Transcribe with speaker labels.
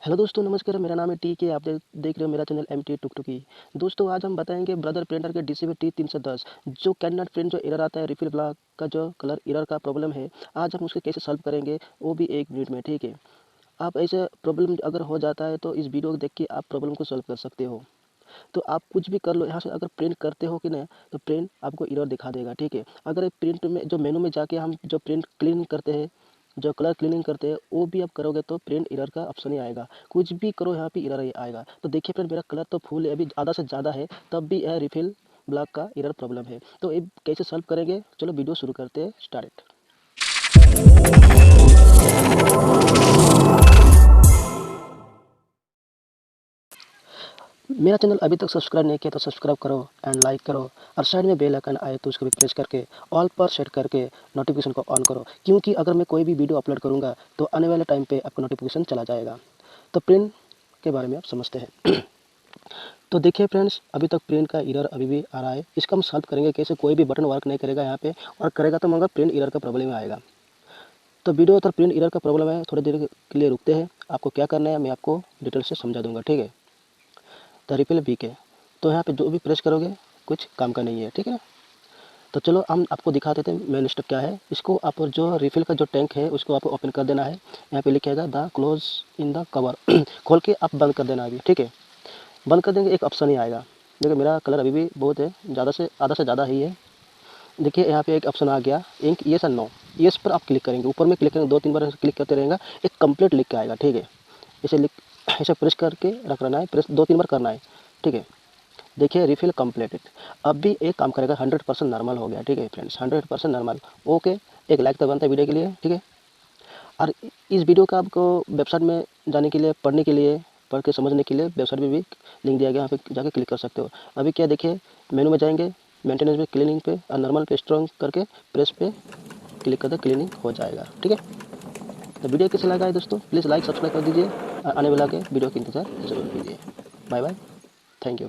Speaker 1: Hello दोस्तों, नमस्कार। मेरा नाम है टी के। आप देख रहे हो मेरा चैनल mttuktuki। दोस्तों, आज हम बताएंगे ब्रदर प्रिंटर के DCP T310 जो कैनट प्रिंट जो एरर आता है, रिफिल ब्लॉक का जो कलर एरर का प्रॉब्लम है, आज हम उसके कैसे सॉल्व करेंगे, वो भी 1 मिनट में। ठीक है। आप ऐसे प्रॉब्लम अगर हो जाता है तो इस वीडियो को देख के आप प्रॉब्लम को सॉल्व कर सकते हो। तो आप कुछ भी कर लो, यहाँ से अगर प्रिंट करते हो कि नहीं तो प्रिंट आपको एरर दिखा देगा। ठीक है। अगर एक प्रिंट में जो मेनू में जाके हम जो प्रिंट क्लीन करते हैं, जो कलर क्लीनिंग करते हैं, वो भी आप करोगे तो प्रिंट एरर का ऑप्शन ही आएगा। कुछ भी करो यहाँ पे एरर ही आएगा। तो देखिए फ्रेंड, मेरा कलर तो फुल है, अभी आधा से ज़्यादा है, तब भी यह रिफिल ब्लॉक का एरर प्रॉब्लम है। तो ये कैसे सॉल्व करेंगे, चलो वीडियो शुरू करते हैं। स्टार्ट। मेरा चैनल अभी तक सब्सक्राइब नहीं किया तो सब्सक्राइब करो एंड लाइक करो, और साइड में बेल आइकन आए तो उसको भी प्रेस करके ऑल पर सेट करके नोटिफिकेशन को ऑन करो, क्योंकि अगर मैं कोई भी वीडियो अपलोड करूँगा तो आने वाले टाइम पे आपको नोटिफिकेशन चला जाएगा। तो प्रिंट के बारे में आप समझते हैं। तो देखिए फ्रेंड्स, अभी तक प्रिंट का एरर अभी भी आ रहा है। इसका हम सॉल्व करेंगे कैसे। कोई भी बटन वर्क नहीं करेगा यहाँ पे, और करेगा तो मगर प्रिंट एरर का प्रॉब्लम आएगा। तो वीडियो तो प्रिंट एरर का प्रॉब्लम है, थोड़ी देर के लिए रुकते हैं। आपको क्या करना है मैं आपको डिटेल से समझा दूंगा। ठीक है। तो रिपील वी के, तो यहाँ पे जो भी प्रेस करोगे कुछ काम का नहीं है। ठीक है। तो चलो हम आपको दिखा देते हैं मेन स्टेप क्या है। इसको आप जो रिफिल का जो टैंक है उसको आपको ओपन कर देना है। यहाँ पे लिखेगा the close in the cover. खोल के आप बंद कर देना अभी। ठीक है। बंद कर देंगे, एक ऑप्शन ही आएगा। देखिए मेरा कलर अभी भी बहुत है, ज़्यादा से आधा से ज़्यादा ही है। देखिए यहाँ पे एक ऑप्शन आ गया, इंक येस एंड नो। येस पर आप क्लिक करेंगे, ऊपर में क्लिक करेंगे, 2-3 बार क्लिक करते रहेगा, एक कंप्लीट लिख के आएगा। ठीक है। इसे लिख ऐसे प्रेस करके रख लेना है, प्रेस 2-3 बार करना है। ठीक है। देखिए रिफिल कंप्लीटेड। अब भी एक काम करेगा, 100% नॉर्मल हो गया। ठीक है फ्रेंड्स, 100% नॉर्मल। ओके। एक लाइक तो बनता है वीडियो के लिए। ठीक है। और इस वीडियो का आपको वेबसाइट में जाने के लिए, पढ़ने के लिए, पढ़ के समझने के लिए वेबसाइट में भी लिंक दिया गया, यहाँ पे जाके क्लिक कर सकते हो। अभी क्या देखिए, मेनू में जाएंगे, मेंटेनेंस पे, क्लीनिंग पे और नॉर्मल पे स्ट्रॉन्ग करके प्रेस पे क्लिक करके क्लीनिंग हो जाएगा। ठीक है। तो वीडियो कैसे लगा है दोस्तों, प्लीज़ लाइक सब्सक्राइब कर दीजिए, और आने वाला के वीडियो का इंतज़ार ज़रूर कीजिए। Bye bye, thank you.